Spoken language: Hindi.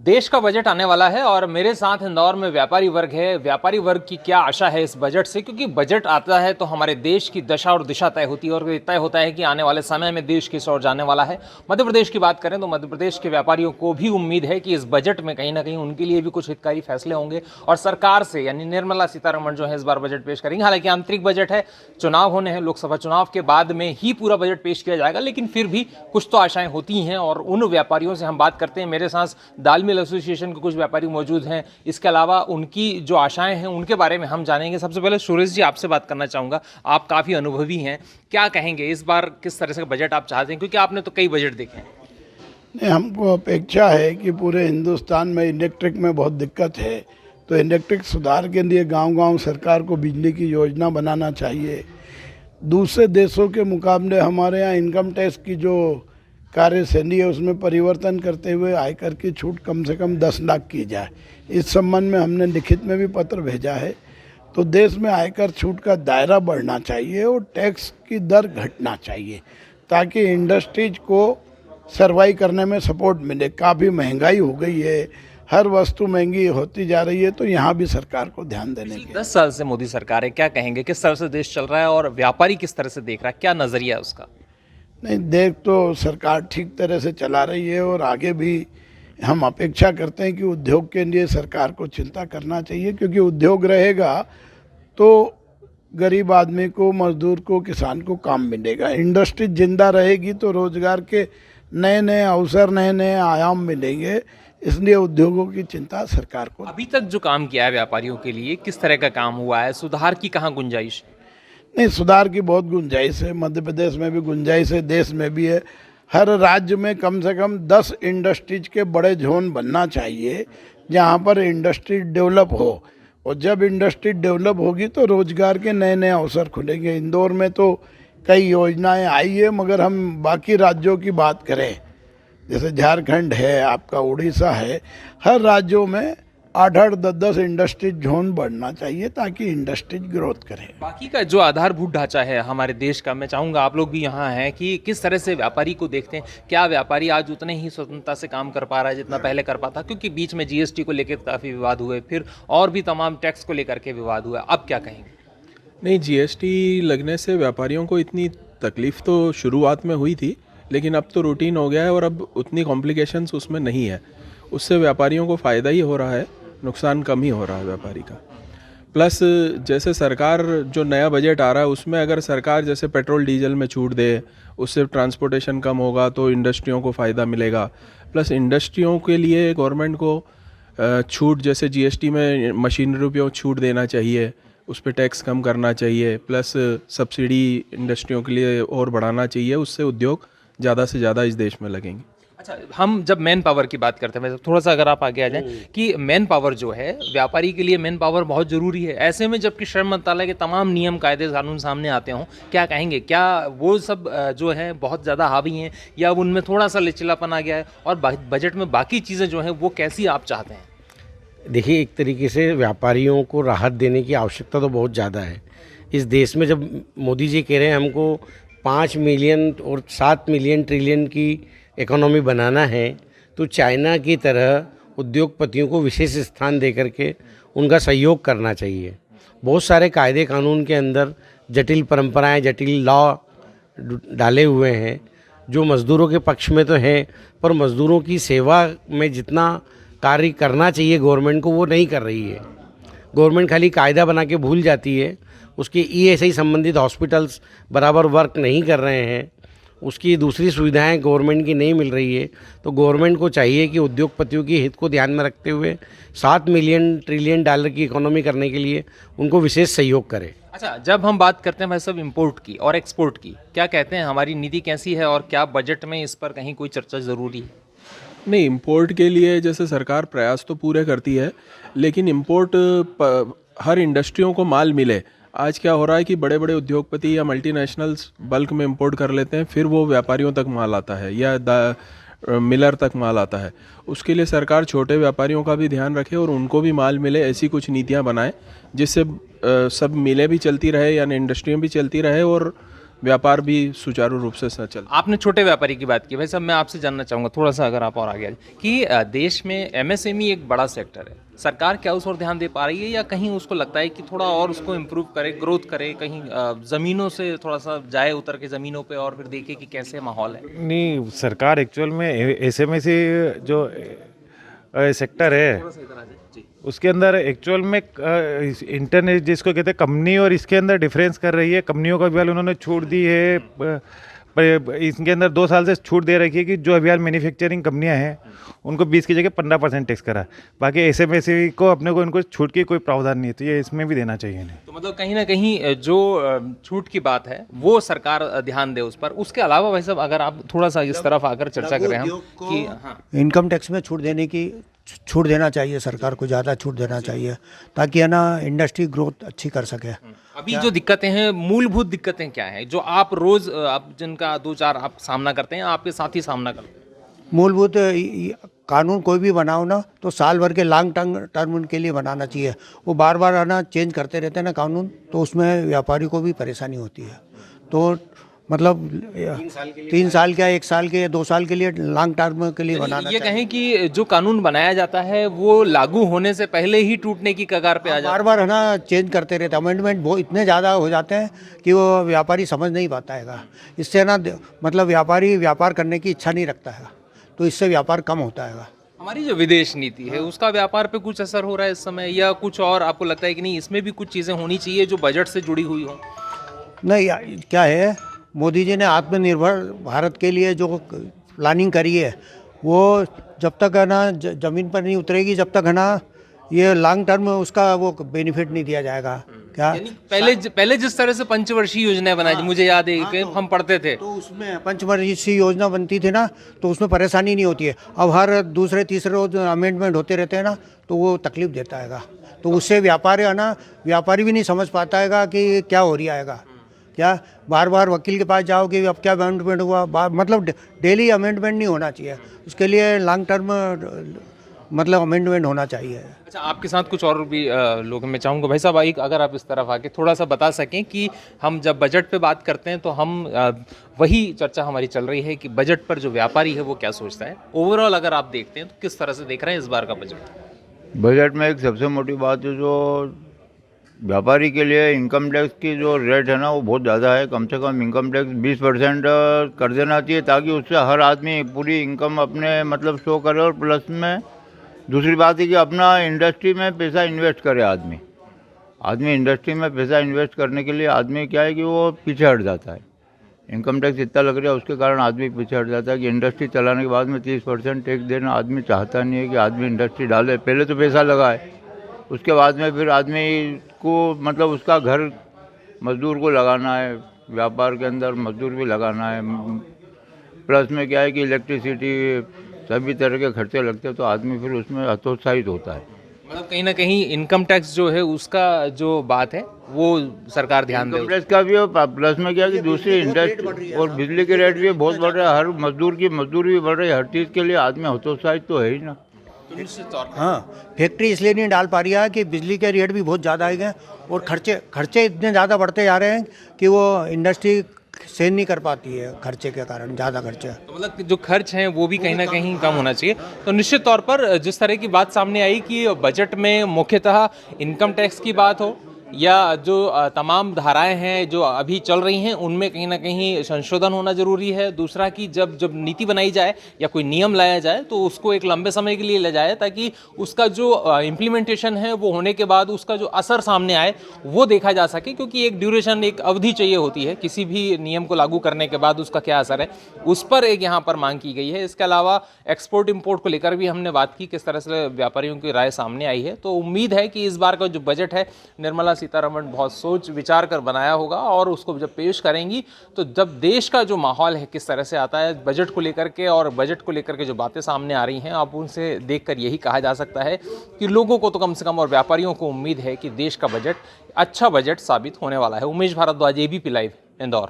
देश का बजट आने वाला है और मेरे साथ इंदौर में व्यापारी वर्ग है। व्यापारी वर्ग की क्या आशा है इस बजट से, क्योंकि बजट आता है तो हमारे देश की दशा और दिशा तय होती है और ये तय होता है कि आने वाले समय में देश किस ओर जाने वाला है। मध्य प्रदेश की बात करें तो मध्य प्रदेश के व्यापारियों को भी उम्मीद है कि इस बजट में कहीं ना कहीं उनके लिए भी कुछ हितकारी फैसले होंगे और सरकार से यानी निर्मला सीतारमण जो है इस बार बजट पेश करेंगे। हालांकि आंतरिक बजट है, चुनाव होने हैं, लोकसभा चुनाव के बाद में ही पूरा बजट पेश किया जाएगा, लेकिन फिर भी कुछ तो आशाएं होती हैं और उन व्यापारियों से हम बात करते हैं। मेरे साथ दाल मिल एसोसिएशन के कुछ व्यापारी मौजूद हैं, इसके अलावा उनकी जो आशाएं हैं उनके बारे में हम जानेंगे। सबसे पहले सुरेश जी आपसे बात करना चाहूँगा, आप काफ़ी अनुभवी हैं, क्या कहेंगे इस बार किस तरह से बजट आप चाहते हैं, क्योंकि आपने तो कई बजट देखे हैं। नहीं, हमको अपेक्षा है कि पूरे हिंदुस्तान में इलेक्ट्रिक में बहुत दिक्कत है, तो इलेक्ट्रिक सुधार के लिए गांव-गांव सरकार को बिजली की योजना बनाना चाहिए। दूसरे देशों के मुकाबले हमारे यहाँ इनकम टैक्स की जो कार्यशैली है उसमें परिवर्तन करते हुए आयकर की छूट कम से कम 10 लाख की जाए। इस संबंध में हमने लिखित में भी पत्र भेजा है। तो देश में आयकर छूट का दायरा बढ़ना चाहिए और टैक्स की दर घटना चाहिए ताकि इंडस्ट्रीज को सर्वाइव करने में सपोर्ट मिले। काफ़ी महंगाई हो गई है, हर वस्तु महंगी होती जा रही है, तो यहाँ भी सरकार को ध्यान देने की। 10 साल से मोदी सरकार है, क्या कहेंगे किस तरह से देश चल रहा है और व्यापारी किस तरह से देख रहा है, क्या नजरिया है उसका? नहीं, देख तो सरकार ठीक तरह से चला रही है और आगे भी हम अपेक्षा करते हैं कि उद्योग के लिए सरकार को चिंता करना चाहिए, क्योंकि उद्योग रहेगा तो गरीब आदमी को, मजदूर को, किसान को काम मिलेगा। इंडस्ट्री जिंदा रहेगी तो रोजगार के नए नए अवसर, नए नए आयाम मिलेंगे। इसलिए उद्योगों की चिंता सरकार को। अभी तक जो काम किया है व्यापारियों के लिए किस तरह का काम हुआ है, सुधार की कहाँ गुंजाइश? नहीं, सुधार की बहुत गुंजाइश है। मध्य प्रदेश में भी गुंजाइश है, देश में भी है। हर राज्य में कम से कम 10 इंडस्ट्रीज के बड़े जोन बनना चाहिए जहाँ पर इंडस्ट्री डेवलप हो, और जब इंडस्ट्री डेवलप होगी तो रोजगार के नए नए अवसर खुलेंगे। इंदौर में तो कई योजनाएं आई है, मगर हम बाकी राज्यों की बात करें, जैसे झारखंड है, आपका उड़ीसा है, हर राज्यों में 8-8, 10-10 इंडस्ट्रीज जोन बढ़ना चाहिए ताकि इंडस्ट्रीज ग्रोथ करें। बाकी का जो आधारभूत ढांचा है हमारे देश का, मैं चाहूँगा आप लोग भी यहाँ हैं कि किस तरह से व्यापारी को देखते हैं। क्या व्यापारी आज उतने ही स्वतंत्रता से काम कर पा रहा है जितना पहले कर पाता? क्योंकि बीच में जीएसटी को लेकर काफ़ी विवाद हुए, फिर और भी तमाम टैक्स को लेकर के विवाद हुआ, अब क्या कहेंगे? नहीं, जीएसटी लगने से व्यापारियों को इतनी तकलीफ़ तो शुरुआत में हुई थी, लेकिन अब तो रूटीन हो गया है और अब उतनी कॉम्प्लिकेशंस उसमें नहीं है। उससे व्यापारियों को फ़ायदा ही हो रहा है, नुकसान कम ही हो रहा है व्यापारी का। प्लस जैसे सरकार जो नया बजट आ रहा है उसमें अगर सरकार जैसे पेट्रोल डीजल में छूट दे, उससे ट्रांसपोर्टेशन कम होगा तो इंडस्ट्रियों को फ़ायदा मिलेगा। प्लस इंडस्ट्रियों के लिए गवर्नमेंट को छूट, जैसे जीएसटी में मशीनरी पे छूट देना चाहिए, उस पर टैक्स कम करना चाहिए। प्लस सब्सिडी इंडस्ट्रियों के लिए और बढ़ाना चाहिए, उससे उद्योग ज़्यादा से ज़्यादा इस देश में लगेंगे। अच्छा, हम जब मैन पावर की बात करते हैं, थोड़ा सा अगर आप आगे आ जाएं कि मैन पावर जो है व्यापारी के लिए मैन पावर बहुत ज़रूरी है, ऐसे में जबकि श्रम मंत्रालय के तमाम नियम, कायदे, कानून सामने आते हों, क्या कहेंगे, क्या वो सब जो है बहुत ज़्यादा हावी हैं या उनमें थोड़ा सा लचीलापन आ गया है, और बजट में बाकी चीज़ें जो हैं वो कैसी आप चाहते हैं? देखिए, एक तरीके से व्यापारियों को राहत देने की आवश्यकता तो बहुत ज़्यादा है इस देश में। जब मोदी जी कह रहे हैं हमको 5 मिलियन और 7 मिलियन ट्रिलियन की इकोनॉमी बनाना है, तो चाइना की तरह उद्योगपतियों को विशेष स्थान दे करके उनका सहयोग करना चाहिए। बहुत सारे कायदे कानून के अंदर जटिल परंपराएं, जटिल लॉ डाले हुए हैं जो मज़दूरों के पक्ष में तो हैं, पर मज़दूरों की सेवा में जितना कार्य करना चाहिए गवर्नमेंट को वो नहीं कर रही है। गवर्नमेंट खाली कायदा बना के भूल जाती है, उसके ईएसआई संबंधित हॉस्पिटल्स बराबर वर्क नहीं कर रहे हैं, उसकी दूसरी सुविधाएं गवर्नमेंट की नहीं मिल रही है। तो गवर्नमेंट को चाहिए कि उद्योगपतियों की हित को ध्यान में रखते हुए 7 मिलियन ट्रिलियन डॉलर की इकोनॉमी करने के लिए उनको विशेष सहयोग करे। अच्छा, जब हम बात करते हैं भाई साहब इंपोर्ट की और एक्सपोर्ट की, क्या कहते हैं, हमारी नीति कैसी है और क्या बजट में इस पर कहीं कोई चर्चा ज़रूरी है? नहीं, इंपोर्ट के लिए जैसे सरकार प्रयास तो पूरे करती है, लेकिन इंपोर्ट हर इंडस्ट्रियों को माल मिले। आज क्या हो रहा है कि बड़े बड़े उद्योगपति या मल्टीनेशनल्स बल्क में इंपोर्ट कर लेते हैं, फिर वो व्यापारियों तक माल आता है या मिलर तक माल आता है। उसके लिए सरकार छोटे व्यापारियों का भी ध्यान रखे और उनको भी माल मिले, ऐसी कुछ नीतियां बनाए जिससे सब मिलें भी चलती रहे यानी इंडस्ट्रियाँ भी चलती रहे और व्यापार भी सुचारू रूप से चल। आपने छोटे व्यापारी की बात की, भाई साहब मैं आपसे जानना चाहूँगा थोड़ा सा, अगर आप और आगे आ जाए, कि देश में एमएसएमई एक बड़ा सेक्टर है, सरकार क्या उस ओर ध्यान दे पा रही है या कहीं उसको लगता है कि थोड़ा और उसको इम्प्रूव करे, ग्रोथ करे, कहीं ज़मीनों से थोड़ा सा जाए उतर के ज़मीनों पे और फिर देखे कि कैसे माहौल है? नहीं, सरकार एक्चुअल में एसएमएसी जो सेक्टर है उसके अंदर एक्चुअल में इंटरनेट जिसको कहते हैं कंपनी, और इसके अंदर डिफरेंस कर रही है। कंपनियों को अभी उन्होंने छूट दी है, पर इसके अंदर 2 साल से छूट दे रखी है कि जो अभी मैन्युफैक्चरिंग कंपनियां हैं उनको 20 की जगह 15% टैक्स करा। बाकी एसएमएसी को अपने को इनको छूट की कोई प्रावधान नहीं है, तो ये इसमें भी देना चाहिए नहीं। तो मतलब कहीं ना कहीं जो छूट की बात है वो सरकार ध्यान दे उस पर। उसके अलावा भाई साहब अगर आप थोड़ा सा इस तरफ आकर चर्चा करें हम कि हाँ, इनकम टैक्स में छूट देना चाहिए, सरकार को ज़्यादा छूट देना चाहिए ताकि है ना इंडस्ट्री ग्रोथ अच्छी कर सके। अभी जो दिक्कतें हैं, मूलभूत दिक्कतें क्या हैं जो आप रोज आप जिनका 2-4 आप सामना करते हैं, आपके साथ ही सामना करते हैं? मूलभूत कानून कोई भी बनाओ ना तो साल भर के लॉन्ग टर्म के लिए बनाना चाहिए। वो बार बार है ना चेंज करते रहते हैं ना कानून, तो उसमें व्यापारी को भी परेशानी होती है। तो मतलब 3 साल क्या, 1 साल के, 2 साल के लिए लॉन्ग टर्म के लिए बनाना ये कहें कि जो कानून बनाया जाता है वो लागू होने से पहले ही टूटने की कगार पे आ जाता है। बार बार है ना चेंज करते रहते हैं, अमेंडमेंट बहुत इतने ज़्यादा हो जाते हैं कि वो व्यापारी समझ नहीं पाता है। इससे ना मतलब व्यापारी व्यापार करने की इच्छा नहीं रखता है, तो इससे व्यापार कम होता है। हमारी जो विदेश नीति है उसका व्यापार पे कुछ असर हो रहा है इस समय, या कुछ और आपको लगता है कि नहीं इसमें भी कुछ चीज़ें होनी चाहिए जो बजट से जुड़ी हुई हो? नहीं, क्या है, मोदी जी ने आत्मनिर्भर भारत के लिए जो प्लानिंग करी है वो जब तक है ना ज़मीन पर नहीं उतरेगी, जब तक है ना ये लॉन्ग टर्म उसका वो बेनिफिट नहीं दिया जाएगा। क्या पहले जिस तरह से पंचवर्षीय योजना बनाई, मुझे याद है कि हम पढ़ते थे तो उसमें पंचवर्षीय योजना बनती थी ना, तो उसमें परेशानी नहीं होती है। अब हर दूसरे तीसरे रोज अमेंडमेंट होते रहते हैं ना, तो वो तकलीफ देता है। तो उससे व्यापारी है ना, व्यापारी भी नहीं समझ पाता है कि क्या हो रहा है। क्या बार बार वकील के पास जाओ कि अब क्या अमेंडमेंट हुआ, मतलब डेली अमेंडमेंट नहीं होना चाहिए, उसके लिए लॉन्ग टर्म मतलब अमेंडमेंट होना चाहिए। अच्छा, आपके साथ कुछ और भी लोग, मैं चाहूँगा भाई साहब एक अगर आप इस तरफ आके थोड़ा सा बता सकें कि हम जब बजट पे बात करते हैं तो हम वही चर्चा हमारी चल रही है कि बजट पर जो व्यापारी है वो क्या सोचता है। ओवरऑल अगर आप देखते हैं तो किस तरह से देख रहे हैं इस बार का बजट में एक सबसे मोटी बात है जो व्यापारी के लिए इनकम टैक्स की जो रेट है ना वो बहुत ज़्यादा है। कम से कम इनकम टैक्स 20% कर देना चाहिए ताकि उससे हर आदमी पूरी इनकम अपने मतलब शो करे। और प्लस में दूसरी बात है कि अपना इंडस्ट्री में पैसा इन्वेस्ट करे। आदमी इंडस्ट्री में पैसा इन्वेस्ट करने के लिए आदमी क्या है कि वो पीछे हट जाता है। इनकम टैक्स इतना लग रहा है उसके कारण आदमी पीछे हट जाता है कि इंडस्ट्री चलाने के बाद में 30% टैक्स देना आदमी चाहता नहीं है कि आदमी इंडस्ट्री डाले। पहले तो पैसा लगाए, उसके बाद में फिर आदमी को मतलब उसका घर मजदूर को लगाना है, व्यापार के अंदर मजदूर भी लगाना है। प्लस में क्या है कि इलेक्ट्रिसिटी सभी तरह के खर्चे लगते हैं, तो आदमी फिर उसमें हतोत्साहित होता है। मतलब कहीं ना कहीं इनकम टैक्स जो है उसका जो बात है वो सरकार ध्यान दे। इनकम टैक्स का भी है, प्लस में क्या है कि दूसरी इंडस्ट्री और बिजली के रेट भी बहुत बढ़ रहा है। हर मजदूर की मजदूरी भी बढ़ रही है। हर चीज़ के लिए आदमी हतोत्साहित तो है ही ना। हाँ, फैक्ट्री इसलिए नहीं डाल पा रही है कि बिजली के रेट भी बहुत ज़्यादा आ गए और खर्चे इतने ज़्यादा बढ़ते जा रहे हैं कि वो इंडस्ट्री सहन नहीं कर पाती है खर्चे के कारण, ज़्यादा खर्चे। तो मतलब जो खर्च हैं वो भी कहीं ना कहीं कम होना चाहिए। तो निश्चित तौर पर जिस तरह की बात सामने आई कि बजट में मुख्यतः इनकम टैक्स की बात हो या जो तमाम धाराएं हैं जो अभी चल रही हैं उनमें कहीं ना कहीं संशोधन होना ज़रूरी है। दूसरा कि जब नीति बनाई जाए या कोई नियम लाया जाए तो उसको एक लंबे समय के लिए ले जाए ताकि उसका जो इम्प्लीमेंटेशन है वो होने के बाद उसका जो असर सामने आए वो देखा जा सके, क्योंकि एक ड्यूरेशन, एक अवधि चाहिए होती है किसी भी नियम को लागू करने के बाद उसका क्या असर है, उस पर एक यहाँ पर मांग की गई है। इसके अलावा एक्सपोर्ट इम्पोर्ट को लेकर भी हमने बात की, किस तरह से व्यापारियों की राय सामने आई है। तो उम्मीद है कि इस बार का जो बजट है निर्मला सीतारमण बहुत सोच विचार कर बनाया होगा और उसको जब पेश करेंगी तो जब देश का जो माहौल है किस तरह से आता है बजट को लेकर के और बजट को लेकर के जो बातें सामने आ रही हैं, आप उनसे देखकर यही कहा जा सकता है कि लोगों को तो कम से कम और व्यापारियों को उम्मीद है कि देश का बजट अच्छा बजट साबित होने वाला है। Umesh Bhardwaj, ABP live, Indore.